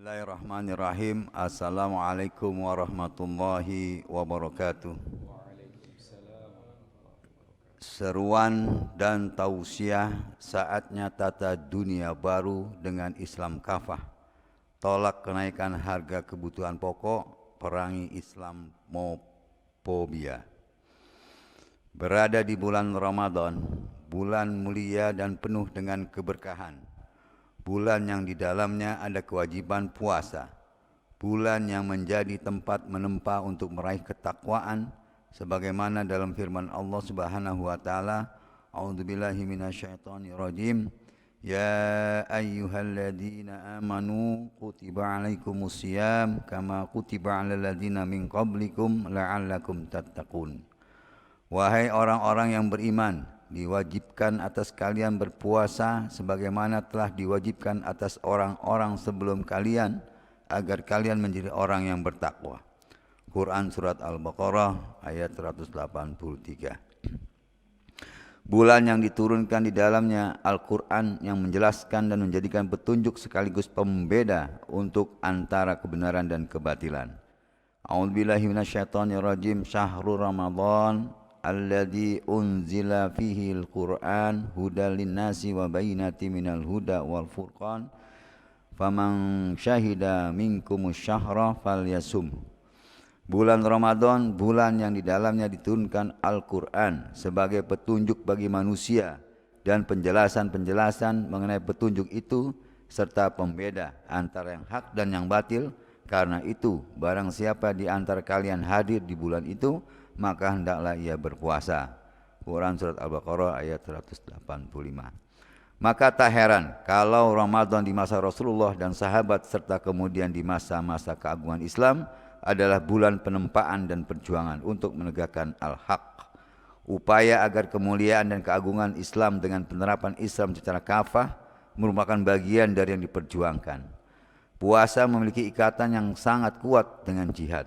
Bismillahirrahmanirrahim. Assalamualaikum warahmatullahi wabarakatuh. Seruan dan tausiah saatnya tata dunia baru dengan Islam kafah. Tolak kenaikan harga kebutuhan pokok, perangi Islamofobia. Berada di bulan Ramadan, bulan mulia dan penuh dengan keberkahan. Bulan yang di dalamnya ada kewajiban puasa. Bulan yang menjadi tempat menempa untuk meraih ketakwaan sebagaimana dalam firman Allah Subhanahu wa taala, A'udzubillahi minasyaitonirrajim. Ya ayyuhalladzina amanu kutiba alaikumusiyam kama kutiba alal ladzina min qablikum la'allakum tattaqun. Wahai orang-orang yang beriman, diwajibkan atas kalian berpuasa sebagaimana telah diwajibkan atas orang-orang sebelum kalian agar kalian menjadi orang yang bertakwa. Quran Surat Al-Baqarah ayat 183. Bulan yang diturunkan di dalamnya Al-Quran yang menjelaskan dan menjadikan petunjuk sekaligus pembeda untuk antara kebenaran dan kebatilan. A'udzubillahi minasyaitonirrajim. Syahrul Ramadan alladzi unzila fihi al-Qur'an hudal linnasi wa bayyinati minal huda wal furqan faman syahida minkumus syahra falyasum. Bulan Ramadan, bulan yang di dalamnya diturunkan Al-Qur'an sebagai petunjuk bagi manusia dan penjelasan-penjelasan mengenai petunjuk itu serta pembeda antara yang hak dan yang batil. Karena itu, barang siapa di antara kalian hadir di bulan itu, maka hendaklah ia berpuasa. Quran Surat Al-Baqarah ayat 185. Maka tak heran kalau Ramadan di masa Rasulullah dan sahabat serta kemudian di masa-masa keagungan Islam adalah bulan penempaan dan perjuangan untuk menegakkan al-haq. Upaya agar kemuliaan dan keagungan Islam dengan penerapan Islam secara kafah merupakan bagian dari yang diperjuangkan. Puasa memiliki ikatan yang sangat kuat dengan jihad.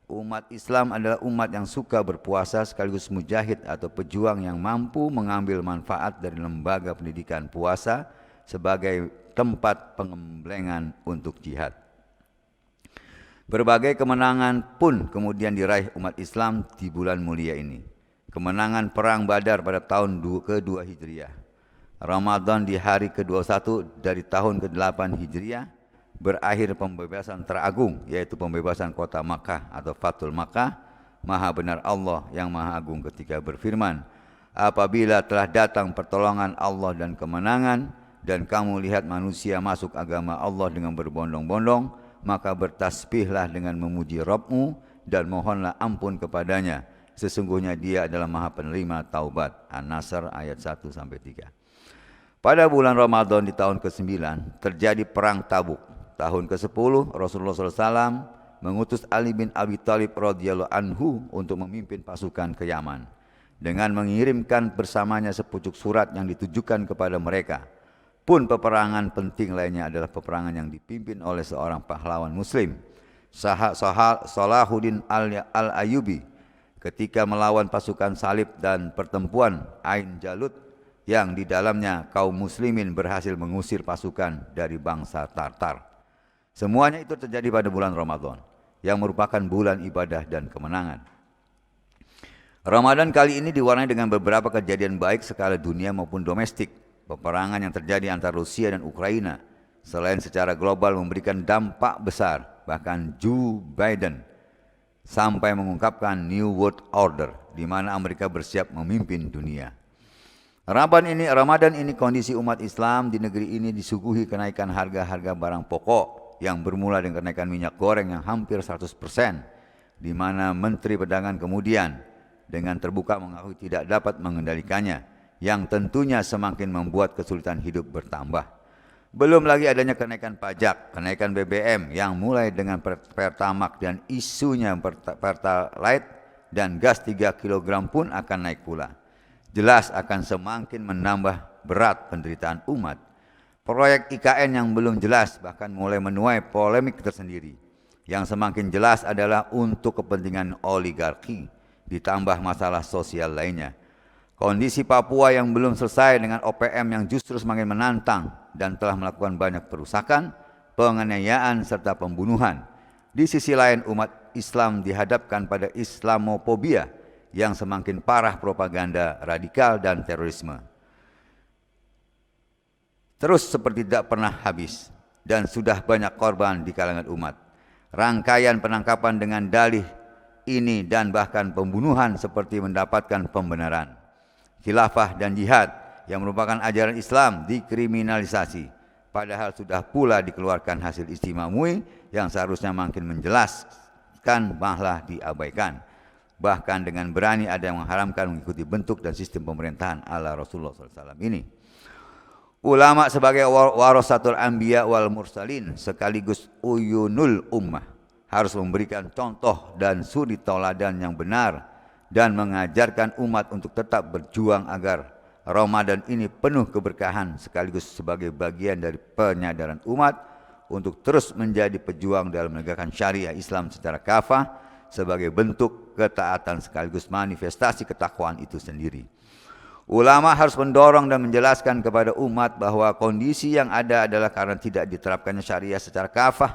Umat Islam adalah umat yang suka berpuasa sekaligus mujahid atau pejuang yang mampu mengambil manfaat dari lembaga pendidikan puasa sebagai tempat pengemblengan untuk jihad. Berbagai kemenangan pun kemudian diraih umat Islam di bulan mulia ini. Kemenangan Perang Badar pada tahun ke-2 Hijriah. Ramadan di hari ke-21 dari tahun ke-8 Hijriah. Berakhir pembebasan teragung, yaitu pembebasan kota Makkah atau Fathul Makkah. Maha benar Allah yang Maha Agung ketika berfirman, apabila telah datang pertolongan Allah dan kemenangan, dan kamu lihat manusia masuk agama Allah dengan berbondong-bondong, maka bertasbihlah dengan memuji Rabbmu dan mohonlah ampun kepadanya. Sesungguhnya Dia adalah Maha penerima taubat. An-Nasr ayat 1-3. Pada bulan Ramadan di tahun ke-9 terjadi perang Tabuk. Tahun ke-10 Rasulullah SAW mengutus Ali bin Abi Thalib radhiyallahu anhu untuk memimpin pasukan ke Yaman dengan mengirimkan bersamanya sepucuk surat yang ditujukan kepada mereka. Pun peperangan penting lainnya adalah peperangan yang dipimpin oleh seorang pahlawan muslim, Salahuddin al-Ayyubi, ketika melawan pasukan salib dan pertempuran Ain Jalut yang di dalamnya kaum muslimin berhasil mengusir pasukan dari bangsa Tartar. Semuanya itu terjadi pada bulan Ramadan yang merupakan bulan ibadah dan kemenangan. Ramadan kali ini diwarnai dengan beberapa kejadian baik skala dunia maupun domestik. Peperangan yang terjadi antara Rusia dan Ukraina selain secara global memberikan dampak besar, bahkan Joe Biden sampai mengungkapkan New World Order di mana Amerika bersiap memimpin dunia. Ramadan ini kondisi umat Islam di negeri ini disuguhi kenaikan harga-harga barang pokok yang bermula dengan kenaikan minyak goreng yang hampir 100%, di mana Menteri Perdagangan kemudian dengan terbuka mengakui tidak dapat mengendalikannya, yang tentunya semakin membuat kesulitan hidup bertambah. Belum lagi adanya kenaikan pajak, kenaikan BBM yang mulai dengan Pertamax dan isunya Pertalite dan gas 3 kg pun akan naik pula. Jelas akan semakin menambah berat penderitaan umat. Proyek IKN yang belum jelas bahkan mulai menuai polemik tersendiri. Yang semakin jelas adalah untuk kepentingan oligarki, ditambah masalah sosial lainnya. Kondisi Papua yang belum selesai dengan OPM yang justru semakin menantang dan telah melakukan banyak perusakan, penganiayaan serta pembunuhan. Di sisi lain, umat Islam dihadapkan pada Islamophobia yang semakin parah, propaganda radikal dan terorisme terus seperti tidak pernah habis dan sudah banyak korban di kalangan umat. Rangkaian penangkapan dengan dalih ini dan bahkan pembunuhan seperti mendapatkan pembenaran. Khilafah dan jihad yang merupakan ajaran Islam dikriminalisasi, padahal sudah pula dikeluarkan hasil istimewa MUI yang seharusnya makin menjelaskan malah diabaikan. Bahkan dengan berani ada yang mengharamkan mengikuti bentuk dan sistem pemerintahan ala Rasulullah SAW ini. Ulama sebagai warasatul anbiya wal mursalin sekaligus uyunul ummah harus memberikan contoh dan suri tauladan yang benar dan mengajarkan umat untuk tetap berjuang agar Ramadan ini penuh keberkahan sekaligus sebagai bagian dari penyadaran umat untuk terus menjadi pejuang dalam menegakkan syariah Islam secara kafah sebagai bentuk ketaatan sekaligus manifestasi ketakwaan itu sendiri. Ulama harus mendorong dan menjelaskan kepada umat bahwa kondisi yang ada adalah karena tidak diterapkannya syariah secara kafah,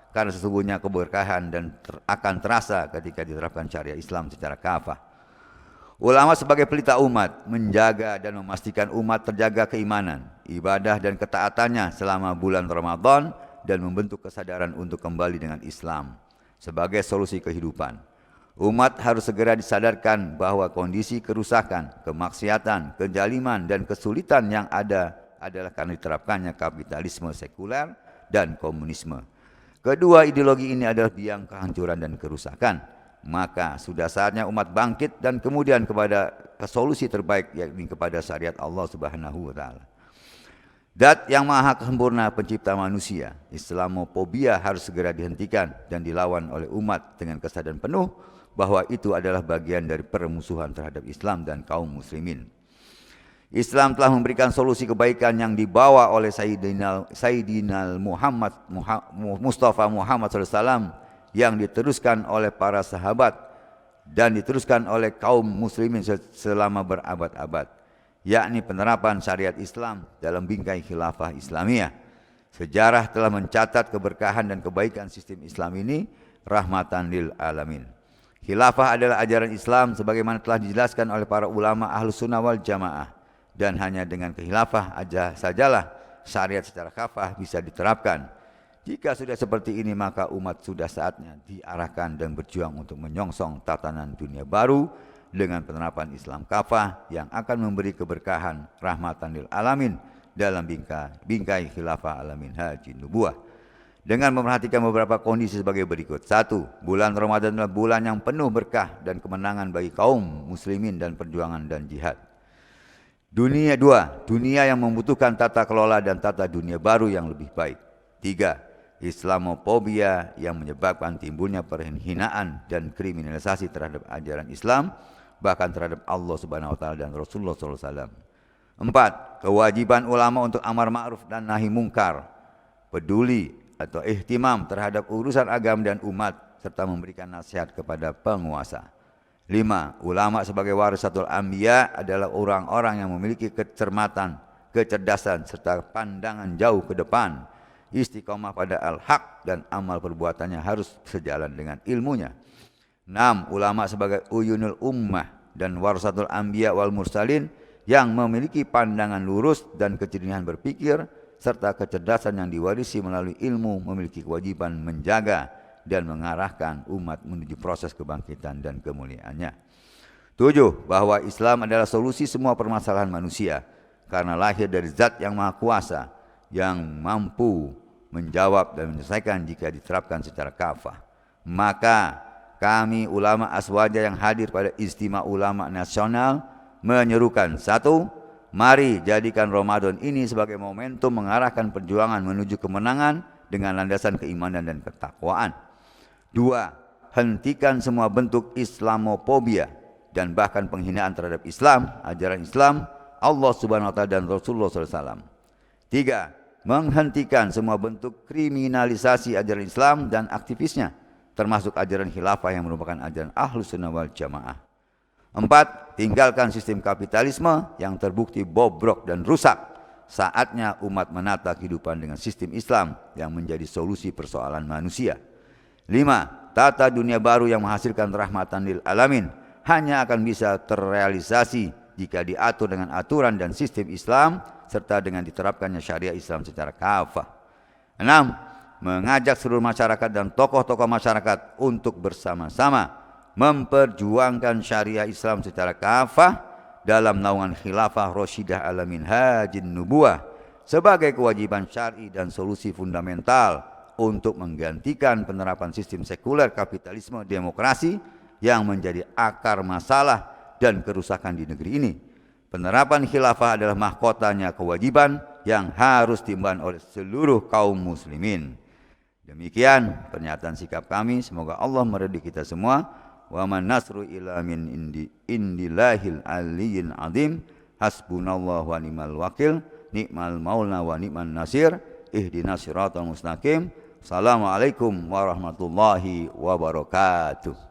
karena sesungguhnya keberkahan dan akan terasa ketika diterapkan syariah Islam secara kafah. Ulama sebagai pelita umat menjaga dan memastikan umat terjaga keimanan, ibadah dan ketaatannya selama bulan Ramadan dan membentuk kesadaran untuk kembali dengan Islam sebagai solusi kehidupan. Umat harus segera disadarkan bahwa kondisi kerusakan, kemaksiatan, kezaliman dan kesulitan yang ada adalah karena diterapkannya kapitalisme sekuler dan komunisme. Kedua ideologi ini adalah biang kehancuran dan kerusakan. Maka sudah saatnya umat bangkit dan kemudian kepada solusi terbaik, yakni kepada syariat Allah Subhanahu wa taala. Zat yang maha sempurna pencipta manusia, Islamophobia harus segera dihentikan dan dilawan oleh umat dengan kesadaran penuh bahwa itu adalah bagian dari permusuhan terhadap Islam dan kaum muslimin. Islam telah memberikan solusi kebaikan yang dibawa oleh Sayyidina Mustafa Muhammad SAW yang diteruskan oleh para sahabat dan diteruskan oleh kaum muslimin selama berabad-abad, yakni penerapan syariat Islam dalam bingkai khilafah Islamiyah. Sejarah telah mencatat keberkahan dan kebaikan sistem Islam ini rahmatan lil alamin. Khilafah adalah ajaran Islam sebagaimana telah dijelaskan oleh para ulama Ahlus Sunnah wal Jamaah, dan hanya dengan khilafah sajalah syariat secara kafah bisa diterapkan. Jika sudah seperti ini, maka umat sudah saatnya diarahkan dan berjuang untuk menyongsong tatanan dunia baru dengan penerapan Islam kafah yang akan memberi keberkahan rahmatan lil alamin dalam bingkai khilafah alamin haji nubuwah. Dengan memperhatikan beberapa kondisi sebagai berikut. 1. Bulan Ramadan adalah bulan yang penuh berkah dan kemenangan bagi kaum muslimin dan perjuangan dan jihad. 2. Dunia yang membutuhkan tata kelola dan tata dunia baru yang lebih baik. 3. Islamophobia yang menyebabkan timbulnya penghinaan dan kriminalisasi terhadap ajaran Islam, bahkan terhadap Allah Subhanahu wa taala dan Rasulullah SAW. 4. Kewajiban ulama untuk amar ma'ruf dan nahi mungkar, peduli atau ihtimam terhadap urusan agama dan umat, serta memberikan nasihat kepada penguasa. 5. Ulama sebagai warasatul anbiya adalah orang-orang yang memiliki kecermatan, kecerdasan, serta pandangan jauh ke depan, istiqomah pada al-haq dan amal perbuatannya harus sejalan dengan ilmunya. 6. Ulama sebagai uyunul ummah dan warasatul anbiya wal mursalin yang memiliki pandangan lurus dan kejernihan berpikir, serta kecerdasan yang diwarisi melalui ilmu, memiliki kewajiban menjaga dan mengarahkan umat menuju proses kebangkitan dan kemuliaannya. 7. Bahwa Islam adalah solusi semua permasalahan manusia karena lahir dari Zat yang Maha Kuasa yang mampu menjawab dan menyelesaikan jika diterapkan secara kafah. Maka kami ulama Aswaja yang hadir pada Istimewa Ulama Nasional menyerukan: 1. Mari jadikan Ramadan ini sebagai momentum mengarahkan perjuangan menuju kemenangan dengan landasan keimanan dan ketakwaan. 2. Hentikan semua bentuk Islamophobia dan bahkan penghinaan terhadap Islam, ajaran Islam, Allah Subhanahu wa taala dan Rasulullah SAW. 3. Menghentikan semua bentuk kriminalisasi ajaran Islam dan aktivisnya, termasuk ajaran khilafah yang merupakan ajaran Ahlus Sunnah wal Jamaah. 4. Tinggalkan sistem kapitalisme yang terbukti bobrok dan rusak, saatnya umat menata kehidupan dengan sistem Islam yang menjadi solusi persoalan manusia. 5. Tata dunia baru yang menghasilkan rahmatan lil alamin hanya akan bisa terrealisasi jika diatur dengan aturan dan sistem Islam serta dengan diterapkannya syariah Islam secara kafah. 6. Mengajak seluruh masyarakat dan tokoh-tokoh masyarakat untuk bersama-sama memperjuangkan syariah Islam secara kafah dalam naungan khilafah Rasyidah ala minhajin nubuwah sebagai kewajiban syar'i dan solusi fundamental untuk menggantikan penerapan sistem sekuler kapitalisme demokrasi yang menjadi akar masalah dan kerusakan di negeri ini. Penerapan khilafah adalah mahkotanya kewajiban yang harus diemban oleh seluruh kaum muslimin. Demikian pernyataan sikap kami. Semoga Allah meridai kita semua. Wa man nasru illa min indillahil aliyyil azim. Hasbunallahu wa ni'mal wakil. Ni'mal maula wa ni'man nasir. Ihdinas siratal mustaqim. Assalamualaikum warahmatullahi wabarakatuh.